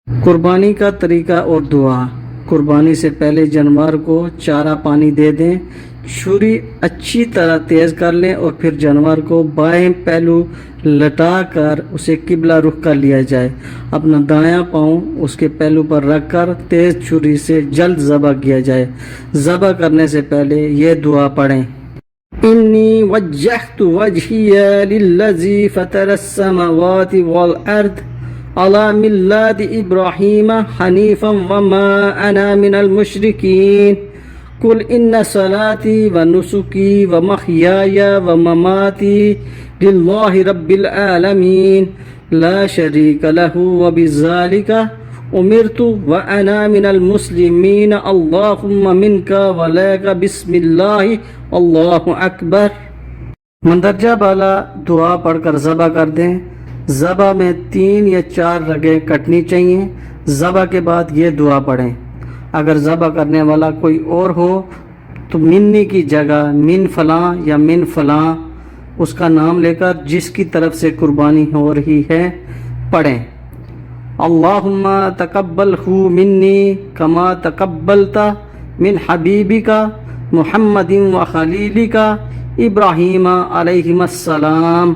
قربانی کا طریقہ اور دعا۔ قربانی سے پہلے جانور کو چارہ پانی دے دیں، چھری اچھی طرح تیز کر لیں اور پھر جانور کو بائیں پہلو لٹا کر اسے قبلہ رخ کر لیا جائے۔ اپنا دایاں پاؤں اس کے پہلو پر رکھ کر تیز چھری سے جلد ذبح کیا جائے۔ ذبح کرنے سے پہلے یہ دعا پڑھیں: انی وجہت وجہی للذی فطر السماوات والارض علی ملت ابراہیم حنیفا وما انا من المشرکین قل ان صلاتی ونسکی ومحیای ومماتی للہ رب العالمین لا شریک لہ وبذالک امرت وانا من المسلمین اللہم منک ولیک بسم اللہ اللہ اکبر۔ مندرجہ بالا دعا پڑھ کر ذبح کر دیں۔ ذبح میں 3 یا 4 رگیں کٹنی چاہیے۔ ذبح کے بعد یہ دعا پڑھیں۔ اگر ذبح کرنے والا کوئی اور ہو تو منی کی جگہ من فلاں یا من فلاں اس کا نام لے کر جس کی طرف سے قربانی ہو رہی ہے پڑھیں۔ اللہم تقبلہ منی کما تقبلت من حبیبک محمد و خلیلک ابراہیم علیہ السلام۔